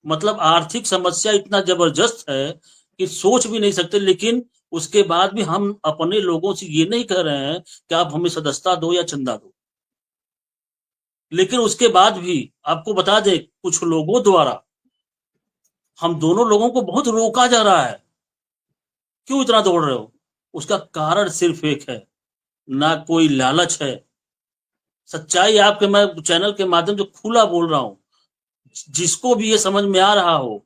मतलब आर्थिक समस्या इतना जबरदस्त है कि सोच भी नहीं सकते। लेकिन उसके बाद भी हम अपने लोगों से ये नहीं कह रहे हैं कि आप हमें सदस्यता दो या चंदा दो, लेकिन उसके बाद भी आपको बता दें कुछ लोगों द्वारा हम दोनों लोगों को बहुत रोका जा रहा है। क्यों इतना दौड़ रहे हो? उसका कारण सिर्फ एक है, ना कोई लालच है। सच्चाई आपके मैं चैनल के माध्यम से खुला बोल रहा हूं। जिसको भी ये समझ में आ रहा हो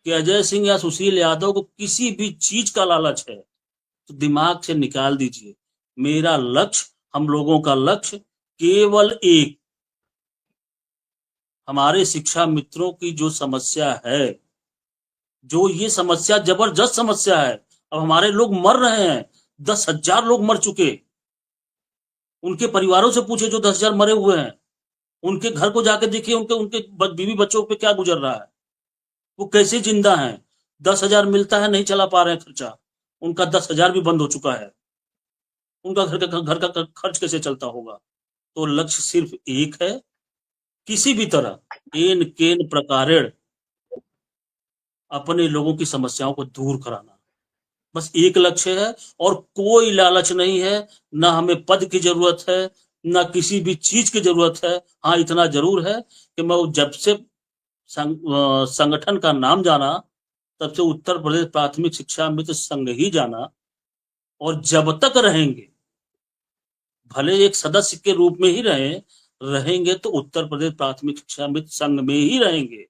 कि अजय सिंह या सुशील यादव को किसी भी चीज का लालच है, तो दिमाग से निकाल दीजिए। मेरा लक्ष्य, हम लोगों का लक्ष्य केवल एक, हमारे शिक्षा मित्रों की जो समस्या है, जो ये समस्या जबरदस्त समस्या है। अब हमारे लोग मर रहे हैं, 10,000 लोग मर चुके। उनके परिवारों से पूछे जो 10,000 मरे हुए हैं, उनके घर को जाके देखिए, उनके उनके बीवी बच्चों पे क्या गुजर रहा है, वो कैसे जिंदा हैं। 10,000 मिलता है, नहीं चला पा रहे हैं खर्चा, उनका 10,000 भी बंद हो चुका है। उनका घर का खर्च कैसे चलता होगा? तो लक्ष्य सिर्फ एक है, किसी भी तरह एन केन प्रकारेण अपने लोगों की समस्याओं को दूर कराना, बस एक लक्ष्य है। और कोई लालच नहीं है, ना हमें पद की जरूरत है, ना किसी भी चीज की जरूरत है। हाँ, इतना जरूर है कि मैं जब से संगठन का नाम जाना, तब से उत्तर प्रदेश प्राथमिक शिक्षा मित्र संघ ही जाना। और जब तक रहेंगे, भले एक सदस्य के रूप में ही रहेंगे तो उत्तर प्रदेश प्राथमिक शिक्षा मित्र संघ में ही रहेंगे,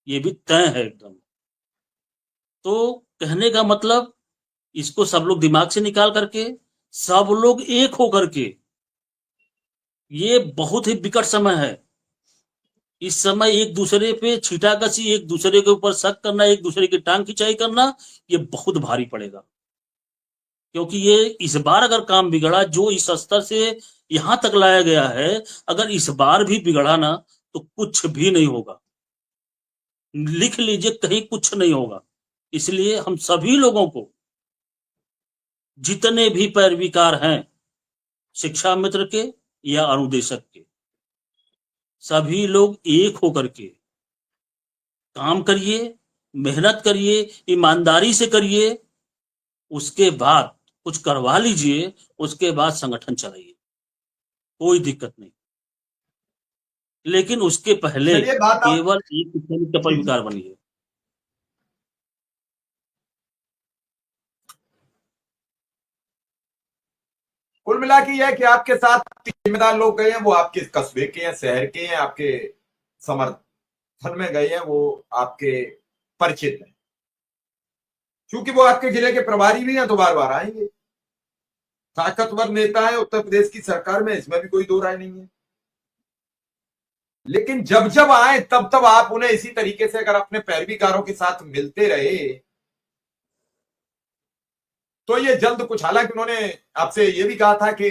ये भी तय है एकदम। तो कहने का मतलब, इसको सब लोग दिमाग से निकाल करके, सब लोग एक होकर के, ये बहुत ही विकट समय है। इस समय एक दूसरे पे छीटाकशी, एक दूसरे के ऊपर शक करना, एक दूसरे की टांग खिंचाई करना, ये बहुत भारी पड़ेगा। क्योंकि ये इस बार अगर काम बिगड़ा, जो इस स्तर से यहां तक लाया गया है, अगर इस बार भी बिगड़ा ना, तो कुछ भी नहीं होगा। लिख लीजिए, कहीं कुछ नहीं होगा। इसलिए हम सभी लोगों को, जितने भी पैरवीकार हैं शिक्षा मित्र के या अनुदेशक के, सभी लोग एक होकर के काम करिए, मेहनत करिए, ईमानदारी से करिए। उसके बाद कुछ करवा लीजिए, उसके बाद संगठन चलाइए, कोई दिक्कत नहीं। लेकिन उसके पहले चलिए बात आप केवल एक शिक्षा जी जी विकार बनिए। कुल मिला के यह है कि आपके साथ जिम्मेदार लोग गए हैं, वो आपके कस्बे के हैं, शहर के हैं, आपके समर्थन में गए हैं, वो आपके परिचित हैं। क्योंकि वो आपके जिले के प्रभारी भी हैं तो बार बार आएंगे। ताकतवर नेता है उत्तर प्रदेश की सरकार में, इसमें भी कोई दो राय नहीं है। लेकिन जब जब आए तब तब आप उन्हें इसी तरीके से अगर अपने पैरवीकारों के साथ मिलते रहे तो ये जल्द कुछ, हालांकि उन्होंने आपसे ये भी कहा था कि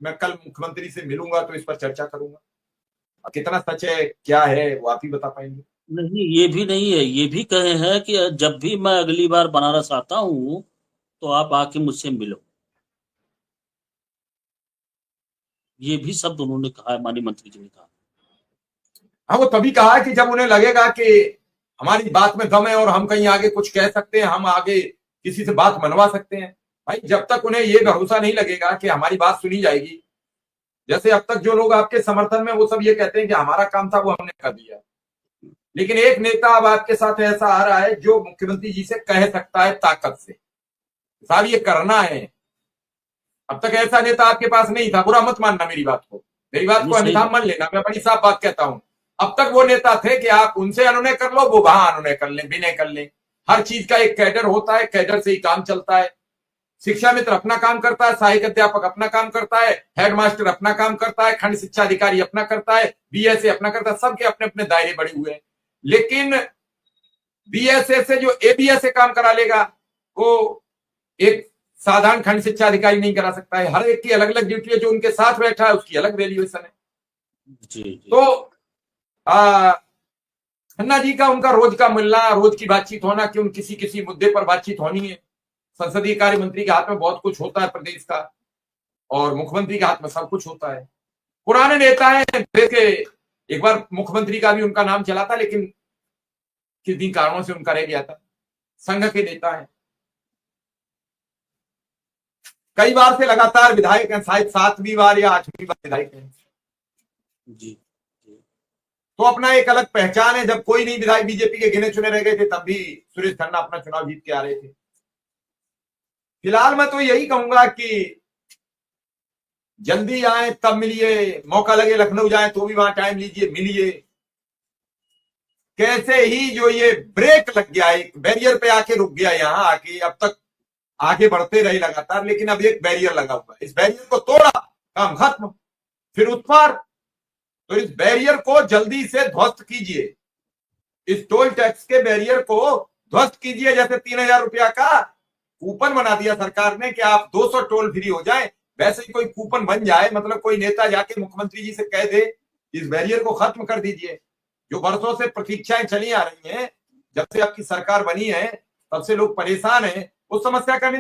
मैं कल मुख्यमंत्री से मिलूंगा तो इस पर चर्चा करूंगा। कितना सच है क्या है वो आप ही बता पाएंगे। नहीं, ये भी नहीं है, ये भी कहे हैं कि जब भी मैं अगली बार बनारस आता हूँ, तो आप आके मुझसे मिलो। ये भी शब्द उन्होंने कहा है, माननीय मंत्री जी ने कहा। हाँ, वो तभी कहा कि जब उन्हें लगेगा कि हमारी बात में दम है और हम कहीं आगे कुछ कह सकते हैं, हम आगे किसी से बात मनवा सकते हैं। भाई जब तक उन्हें ये भरोसा नहीं लगेगा कि हमारी बात सुनी जाएगी, जैसे अब तक जो लोग आपके समर्थन में, वो सब ये कहते हैं कि हमारा काम था वो हमने कर दिया। लेकिन एक नेता अब आपके साथ ऐसा आ रहा है जो मुख्यमंत्री जी से कह सकता है ताकत से, साहब ये करना है। अब तक ऐसा नेता आपके पास नहीं था, बुरा मत मानना मेरी बात को, मेरी बात नहीं, को सही अन्यथा बात। मान लेना, मैं बड़ी साफ बात कहता हूं। अब तक वो नेता थे कि आप उनसे अनुनय कर लो, वो वहां अनुनय कर लें, विनय कर लें। हर चीज का एक कैडर होता है, कैडर से ही काम चलता है। शिक्षा मित्र अपना काम करता है, सहायक अध्यापक अपना काम करता है, हेडमास्टर अपना काम करता है, खंड शिक्षा अधिकारी अपना करता है, बीएसए अपना करता है, सबके अपने अपने दायरे बड़े हुए हैं। लेकिन बीएसए से जो एबीएसए काम करा लेगा, वो एक साधारण खंड शिक्षा अधिकारी नहीं करा सकता है। हर एक की अलग अलग ड्यूटी है, जो उनके साथ बैठा है उसकी अलग वैल्यूएशन है। जी जी। तो खन्ना जी का उनका रोज का मिलना, रोज की बातचीत होना कि उन किसी किसी मुद्दे पर बातचीत होनी है। संसदीय कार्य मंत्री के हाथ में बहुत कुछ होता है प्रदेश का, और मुख्यमंत्री के हाथ में सब कुछ होता है। पुराने नेता है देश के, एक बार मुख्यमंत्री का भी उनका नाम चला था, लेकिन किन्हीं कारणों से उनका रह गया था। संघ के नेता है, कई बार से लगातार विधायक हैं, शायद 7वीं बार या 8वीं बार विधायक हैं। जी तो अपना एक अलग पहचान है। जब कोई नहीं विधायक बीजेपी के गिने चुने रह गए थे, तब भी सुरेश खन्ना अपना चुनाव जीत के आ रहे थे। फिलहाल मैं तो यही कहूंगा कि जल्दी आए तब मिलिए, मौका लगे लखनऊ जाए तो भी वहां टाइम लीजिए, मिलिए। कैसे ही जो ये ब्रेक लग गया, एक बैरियर पे आके रुक गया, यहां आके अब तक आगे बढ़ते रहे लगातार, लेकिन अब एक बैरियर लगा हुआ है। इस बैरियर को तोड़ा, काम खत्म, फिर उस पार। तो इस बैरियर को जल्दी से ध्वस्त कीजिए, इस टोल टैक्स के बैरियर को ध्वस्त कीजिए। जैसे 3000 रुपया का कूपन बना दिया सरकार ने कि आप 200 टोल फ्री हो जाए, वैसे ही कोई कूपन बन जाए, मतलब कोई नेता जाके मुख्यमंत्री जी से कह दे इस बैरियर को खत्म कर दीजिए। जो वर्षों से प्रतीक्षाएं चली आ रही हैं, जब से आपकी सरकार बनी है तब से लोग परेशान हैं, उस समस्या का